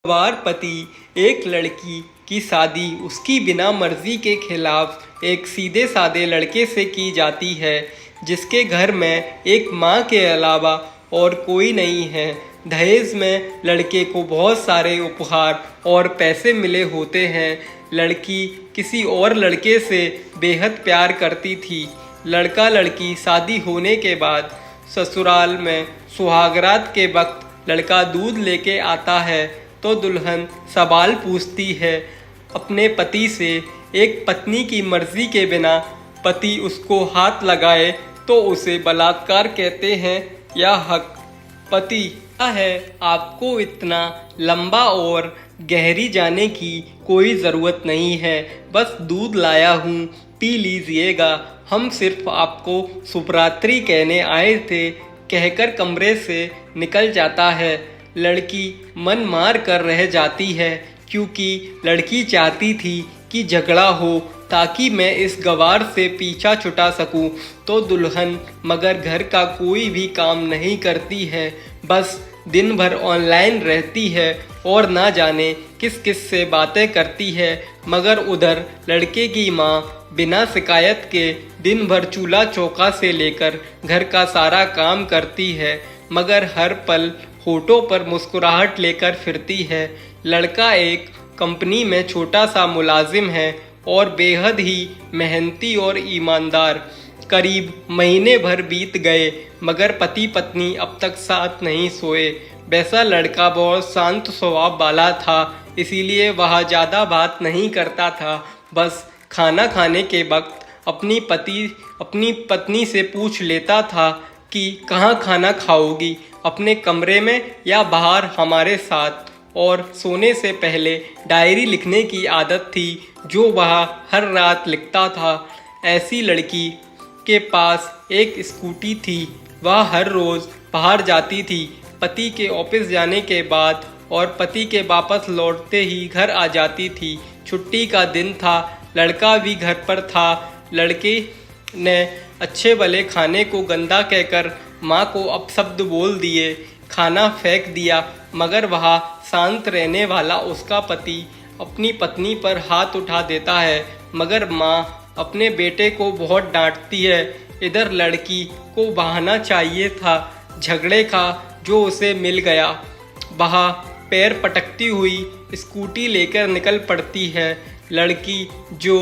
गवार पति एक लड़की की शादी उसकी बिना मर्जी के खिलाफ एक सीधे साधे लड़के से की जाती है जिसके घर में एक माँ के अलावा और कोई नहीं है। दहेज में लड़के को बहुत सारे उपहार और पैसे मिले होते हैं। लड़की किसी और लड़के से बेहद प्यार करती थी। लड़का लड़की शादी होने के बाद ससुराल में सुहागरात के वक्त लड़का दूध लेके आता है तो दुल्हन सवाल पूछती है अपने पति से। एक पत्नी की मर्जी के बिना पति उसको हाथ लगाए तो उसे बलात्कार कहते हैं या हक। पति है आपको इतना लंबा और गहरी जाने की कोई ज़रूरत नहीं है, बस दूध लाया हूँ पी लीजिएगा, हम सिर्फ आपको शुभरात्रि कहने आए थे कहकर कमरे से निकल जाता है। लड़की मन मार कर रह जाती है क्योंकि लड़की चाहती थी कि झगड़ा हो ताकि मैं इस गवार से पीछा छुटा सकूं। तो दुल्हन मगर घर का कोई भी काम नहीं करती है, बस दिन भर ऑनलाइन रहती है और ना जाने किस किस से बातें करती है। मगर उधर लड़के की माँ बिना शिकायत के दिन भर चूल्हा चौका से लेकर घर का सारा काम करती है, मगर हर पल होठों पर मुस्कुराहट लेकर फिरती है। लड़का एक कंपनी में छोटा सा मुलाजिम है और बेहद ही मेहनती और ईमानदार। करीब महीने भर बीत गए मगर पति पत्नी अब तक साथ नहीं सोए। वैसा लड़का बहुत शांत स्वभाव वाला था, इसीलिए वह ज़्यादा बात नहीं करता था। बस खाना खाने के वक्त अपनी पत्नी से पूछ लेता था कि कहाँ खाना खाओगी, अपने कमरे में या बाहर हमारे साथ। और सोने से पहले डायरी लिखने की आदत थी जो वह हर रात लिखता था। ऐसी लड़की के पास एक स्कूटी थी, वह हर रोज़ बाहर जाती थी पति के ऑफिस जाने के बाद और पति के वापस लौटते ही घर आ जाती थी। छुट्टी का दिन था, लड़का भी घर पर था। लड़के ने अच्छे भले खाने को गंदा कहकर माँ को अपशब्द बोल दिए, खाना फेंक दिया, मगर वह शांत रहने वाला उसका पति अपनी पत्नी पर हाथ उठा देता है, मगर माँ अपने बेटे को बहुत डांटती है। इधर लड़की को बहाना चाहिए था झगड़े का जो उसे मिल गया। वह पैर पटकती हुई स्कूटी लेकर निकल पड़ती है। लड़की जो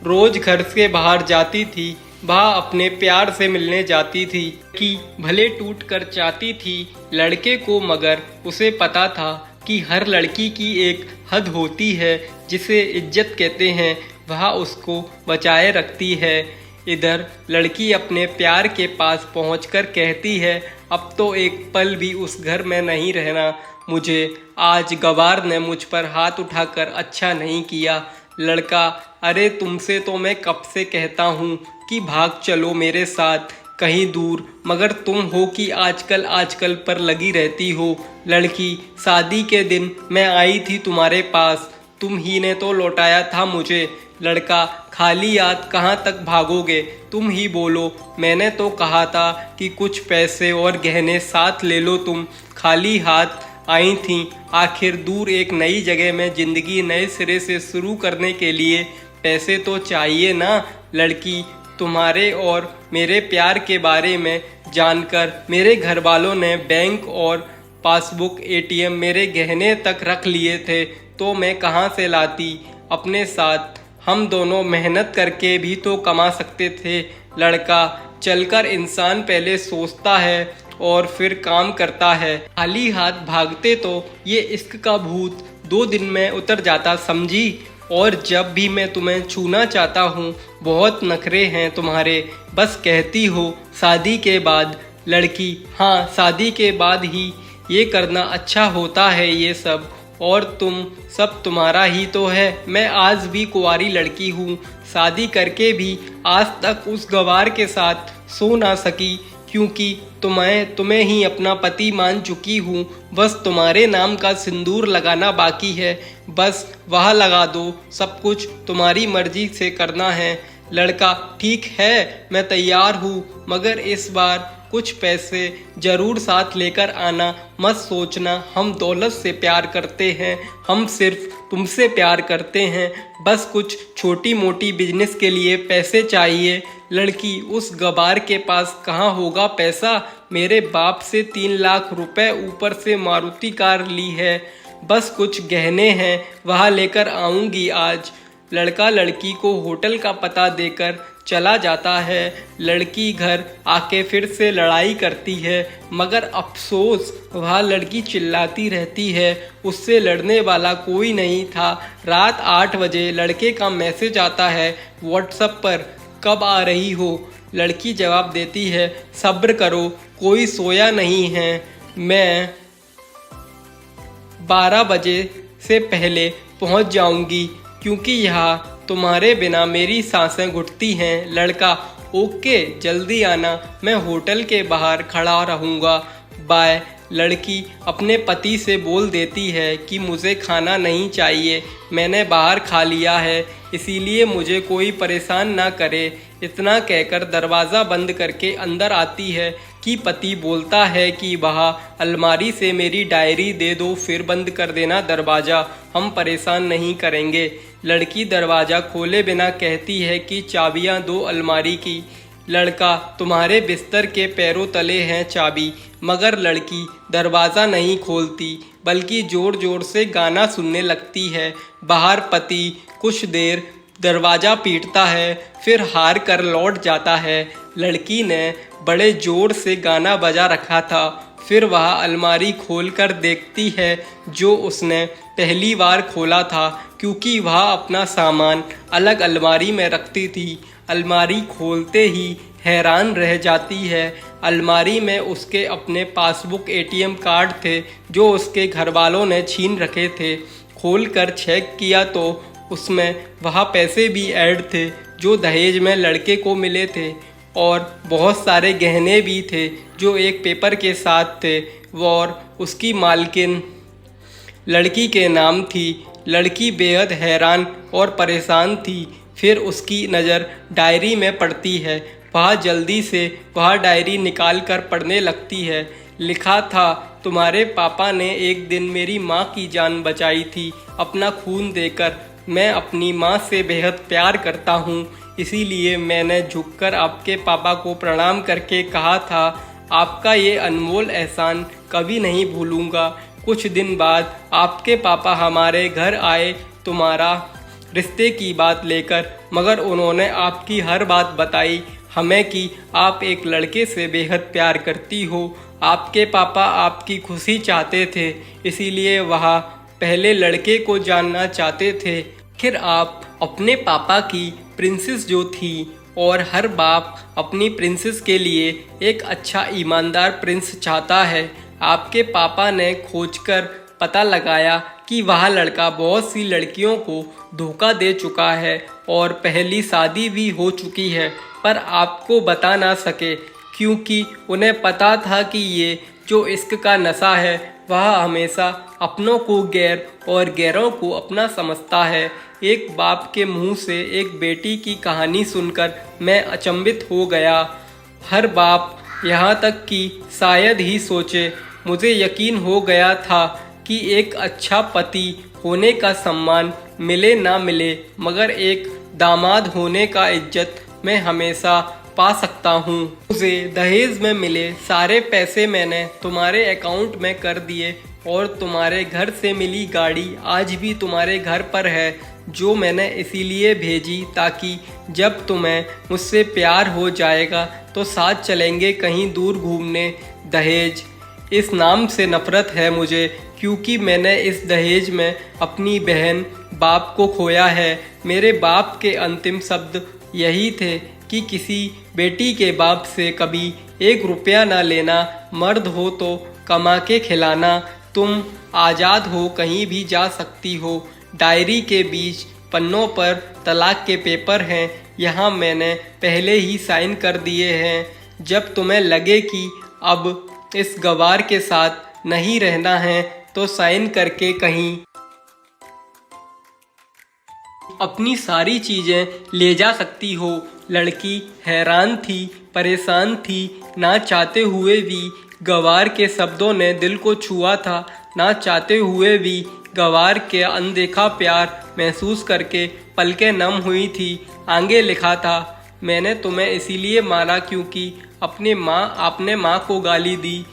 रोज घर से बाहर जाती थी वह अपने प्यार से मिलने जाती थी कि भले टूट कर चाहती थी लड़के को, मगर उसे पता था कि हर लड़की की एक हद होती है जिसे इज्जत कहते हैं, वह उसको बचाए रखती है। इधर लड़की अपने प्यार के पास पहुंचकर कहती है अब तो एक पल भी उस घर में नहीं रहना, मुझे आज गवार ने मुझ पर हाथ उठाकर अच्छा नहीं किया। लड़का अरे तुमसे तो मैं कब से कहता हूँ कि भाग चलो मेरे साथ कहीं दूर, मगर तुम हो कि आजकल पर लगी रहती हो। लड़की शादी के दिन मैं आई थी तुम्हारे पास, तुम ही ने तो लौटाया था मुझे। लड़का खाली हाथ कहाँ तक भागोगे, तुम ही बोलो, मैंने तो कहा था कि कुछ पैसे और गहने साथ ले लो, तुम खाली हाथ आई थी। आखिर दूर एक नई जगह में ज़िंदगी नए सिरे से शुरू करने के लिए पैसे तो चाहिए ना। लड़की तुम्हारे और मेरे प्यार के बारे में जानकर मेरे घर वालों ने बैंक और पासबुक एटीएम मेरे गहने तक रख लिए थे, तो मैं कहाँ से लाती अपने साथ, हम दोनों मेहनत करके भी तो कमा सकते थे। लड़का चलकर इंसान पहले सोचता है और फिर काम करता है, खाली हाथ भागते तो ये इश्क का भूत 2 दिन में उतर जाता समझी। और जब भी मैं तुम्हें छूना चाहता हूँ बहुत नखरे हैं तुम्हारे, बस कहती हो शादी के बाद। लड़की हाँ शादी के बाद ही ये करना अच्छा होता है ये सब, और तुम सब तुम्हारा ही तो है। मैं आज भी कुंवारी लड़की हूँ, शादी करके भी आज तक उस गवार के साथ सो ना सकी क्योंकि तुम्हें ही अपना पति मान चुकी हूँ। बस तुम्हारे नाम का सिंदूर लगाना बाकी है, बस वह लगा दो, सब कुछ तुम्हारी मर्जी से करना है। लड़का ठीक है मैं तैयार हूँ, मगर इस बार कुछ पैसे ज़रूर साथ लेकर आना। मत सोचना हम दौलत से प्यार करते हैं, हम सिर्फ तुमसे प्यार करते हैं। बस कुछ छोटी मोटी बिजनेस के लिए पैसे चाहिए। लड़की, उस गवार के पास कहाँ होगा पैसा? मेरे बाप से 3 लाख रुपए, ऊपर से मारुति कार ली है। बस कुछ गहने हैं, वहाँ लेकर आऊँगी आज। लड़का लड़की को होटल का पता देकर चला जाता है। लड़की घर आके फिर से लड़ाई करती है, मगर अफसोस वह लड़की चिल्लाती रहती है, उससे लड़ने वाला कोई नहीं था। रात 8 बजे लड़के का मैसेज आता है व्हाट्सएप पर, कब आ रही हो? लड़की जवाब देती है, सब्र करो, कोई सोया नहीं है, मैं 12 बजे से पहले पहुंच जाऊंगी, क्योंकि यहाँ तुम्हारे बिना मेरी सांसें घुटती हैं। लड़का, ओके, जल्दी आना, मैं होटल के बाहर खड़ा रहूँगा, बाय। लड़की अपने पति से बोल देती है कि मुझे खाना नहीं चाहिए, मैंने बाहर खा लिया है, इसीलिए मुझे कोई परेशान ना करे। इतना कहकर दरवाज़ा बंद करके अंदर आती है कि पति बोलता है कि वह अलमारी से मेरी डायरी दे दो, फिर बंद कर देना दरवाज़ा, हम परेशान नहीं करेंगे। लड़की दरवाज़ा खोले बिना कहती है कि चाबियां दो अलमारी की। लड़का, तुम्हारे बिस्तर के पैरों तले हैं चाबी। मगर लड़की दरवाज़ा नहीं खोलती, बल्कि ज़ोर ज़ोर से गाना सुनने लगती है। बाहर पति कुछ देर दरवाज़ा पीटता है, फिर हार कर लौट जाता है। लड़की ने बड़े ज़ोर से गाना बजा रखा था। फिर वह अलमारी खोलकर देखती है जो उसने पहली बार खोला था, क्योंकि वह अपना सामान अलग अलमारी में रखती थी। अलमारी खोलते ही हैरान रह जाती है। अलमारी में उसके अपने पासबुक, एटीएम कार्ड थे जो उसके घर वालों ने छीन रखे थे। खोलकर चेक किया तो उसमें वह पैसे भी ऐड थे जो दहेज में लड़के को मिले थे, और बहुत सारे गहने भी थे जो एक पेपर के साथ थे, और उसकी मालकिन लड़की के नाम थी। लड़की बेहद हैरान और परेशान थी। फिर उसकी नज़र डायरी में पड़ती है। वह जल्दी से वह डायरी निकाल कर पढ़ने लगती है। लिखा था, तुम्हारे पापा ने एक दिन मेरी माँ की जान बचाई थी अपना खून देकर। मैं अपनी माँ से बेहद प्यार करता हूँ, इसीलिए मैंने झुककर आपके पापा को प्रणाम करके कहा था, आपका ये अनमोल एहसान कभी नहीं भूलूंगा। कुछ दिन बाद आपके पापा हमारे घर आए तुम्हारा रिश्ते की बात लेकर, मगर उन्होंने आपकी हर बात बताई हमें कि आप एक लड़के से बेहद प्यार करती हो। आपके पापा आपकी खुशी चाहते थे, इसीलिए वह पहले लड़के को जानना चाहते थे। फिर आप अपने पापा की प्रिंसेस जो थी, और हर बाप अपनी प्रिंसेस के लिए एक अच्छा ईमानदार प्रिंस चाहता है। आपके पापा ने खोजकर पता लगाया कि वह लड़का बहुत सी लड़कियों को धोखा दे चुका है और पहली शादी भी हो चुकी है, पर आपको बता ना सके, क्योंकि उन्हें पता था कि ये जो इश्क का नशा है वह हमेशा अपनों को गैर और गैरों को अपना समझता है। एक बाप के मुंह से एक बेटी की कहानी सुनकर मैं अचंभित हो गया। हर बाप यहाँ तक कि शायद ही सोचे। मुझे यकीन हो गया था कि एक अच्छा पति होने का सम्मान मिले ना मिले, मगर एक दामाद होने का इज्जत मैं हमेशा पा सकता हूँ। मुझे दहेज में मिले सारे पैसे मैंने तुम्हारे अकाउंट में कर दिए, और तुम्हारे घर से मिली गाड़ी आज भी तुम्हारे घर पर है, जो मैंने इसीलिए भेजी ताकि जब तुम्हें मुझसे प्यार हो जाएगा तो साथ चलेंगे कहीं दूर घूमने। दहेज, इस नाम से नफ़रत है मुझे, क्योंकि मैंने इस दहेज में अपनी बहन बाप को खोया है। मेरे बाप के अंतिम शब्द यही थे कि किसी बेटी के बाप से कभी 1 रुपया ना लेना, मर्द हो तो कमा के खिलाना, तुम आज़ाद हो, कहीं भी जा सकती हो। डायरी के बीच पन्नों पर तलाक के पेपर हैं, यहाँ मैंने पहले ही साइन कर दिए हैं। जब तुम्हें लगे कि अब इस गवार के साथ नहीं रहना है तो साइन करके कहीं अपनी सारी चीज़ें ले जा सकती हो। लड़की हैरान थी, परेशान थी, ना चाहते हुए भी गवार के शब्दों ने दिल को छुआ था। ना चाहते हुए भी गवार के अनदेखा प्यार महसूस करके पलकें नम हुई थी। आगे लिखा था, मैंने तुम्हें इसीलिए मारा क्योंकि आपने माँ को गाली दी।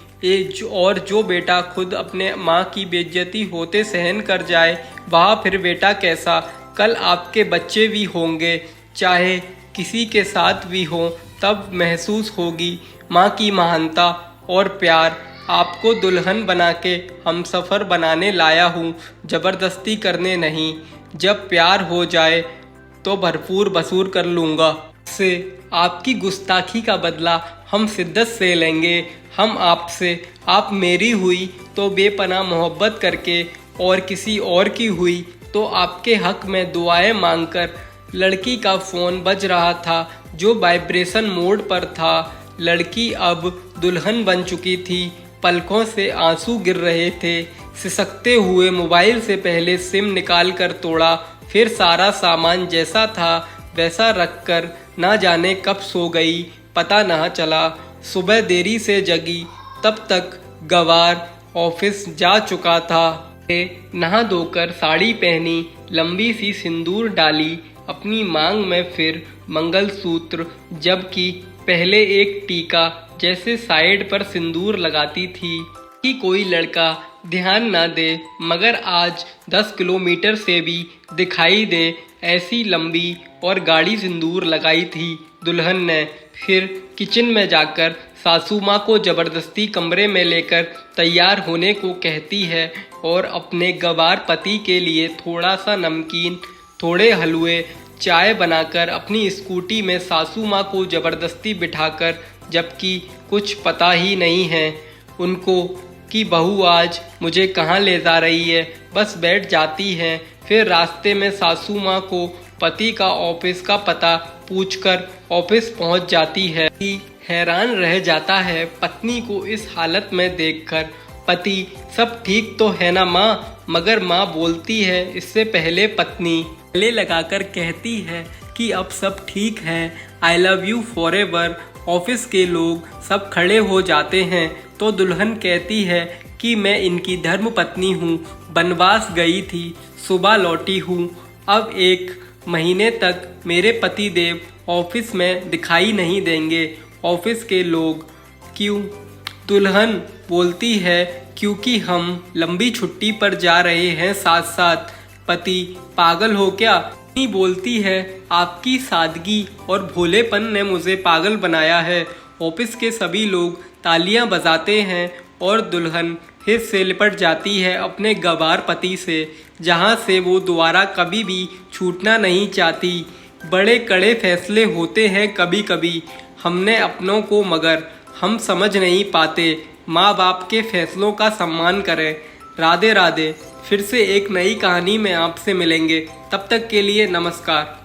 और जो बेटा खुद अपने माँ की बेइज्जती होते सहन कर जाए, वह फिर बेटा कैसा। कल आपके बच्चे भी होंगे, चाहे किसी के साथ भी हो, तब महसूस होगी माँ की महानता और प्यार। आपको दुल्हन बना के हमसफ़र बनाने लाया हूँ, ज़बरदस्ती करने नहीं। जब प्यार हो जाए तो भरपूर वसूल कर लूँगा। से आपकी गुस्ताखी का बदला हम शिद्दत से लेंगे। हम आपसे, आप मेरी हुई तो बेपनाह मोहब्बत करके, और किसी और की हुई तो आपके हक में दुआएं मांगकर। लड़की का फ़ोन बज रहा था जो वाइब्रेशन मोड पर था। लड़की अब दुल्हन बन चुकी थी। पलकों से आंसू गिर रहे थे। सिसकते हुए मोबाइल से पहले सिम निकाल कर तोड़ा, फिर सारा सामान जैसा था वैसा रखकर ना जाने कब सो गई, पता ना चला। सुबह देरी से जगी, तब तक गवार ऑफिस जा चुका था। नहा धोकर साड़ी पहनी, लंबी सी सिंदूर डाली अपनी मांग में, फिर मंगलसूत्र, जबकि पहले एक टीका जैसे साइड पर सिंदूर लगाती थी कि कोई लड़का ध्यान ना दे, मगर आज 10 किलोमीटर से भी दिखाई दे, ऐसी लंबी और गाढ़ी सिंदूर लगाई थी दुल्हन ने। फिर किचन में जाकर सासू माँ को ज़बरदस्ती कमरे में लेकर तैयार होने को कहती है और अपने गवार पति के लिए थोड़ा सा नमकीन, थोड़े हलवे, चाय बनाकर अपनी स्कूटी में सासू माँ को ज़बरदस्ती बिठाकर, जबकि कुछ पता ही नहीं है उनको कि बहू आज मुझे कहाँ ले जा रही है, बस बैठ जाती हैं। फिर रास्ते में सासू माँ को पति का ऑफिस का पता पूछकर ऑफिस पहुँच जाती है। हैरान रह जाता है पत्नी को इस हालत में देखकर। पति, सब ठीक तो है ना माँ? मगर माँ बोलती है इससे पहले पत्नी गले लगाकर कहती है कि अब सब ठीक है, I love you forever. Office के लोग सब खड़े हो जाते हैं तो दुल्हन कहती है कि मैं इनकी धर्म पत्नी हूँ, बनवास गई थी, सुबह लौटी हूँ। अब 1 महीने तक मेरे पति देव ऑफिस में दिखाई नहीं देंगे। ऑफिस के लोग, क्यों? दुल्हन बोलती है क्योंकि हम लंबी छुट्टी पर जा रहे हैं साथ साथ। पति, पागल हो क्या? पत्नी बोलती है आपकी सादगी और भोलेपन ने मुझे पागल बनाया है। ऑफिस के सभी लोग तालियां बजाते हैं और दुल्हन फिर से लिपट जाती है अपने गवार पति से, जहां से वो दोबारा कभी भी छूटना नहीं चाहती। बड़े कड़े फैसले होते हैं कभी कभी हमने अपनों को, मगर हम समझ नहीं पाते। माँ बाप के फैसलों का सम्मान करें। राधे राधे। फिर से एक नई कहानी में आपसे मिलेंगे। तब तक के लिए नमस्कार।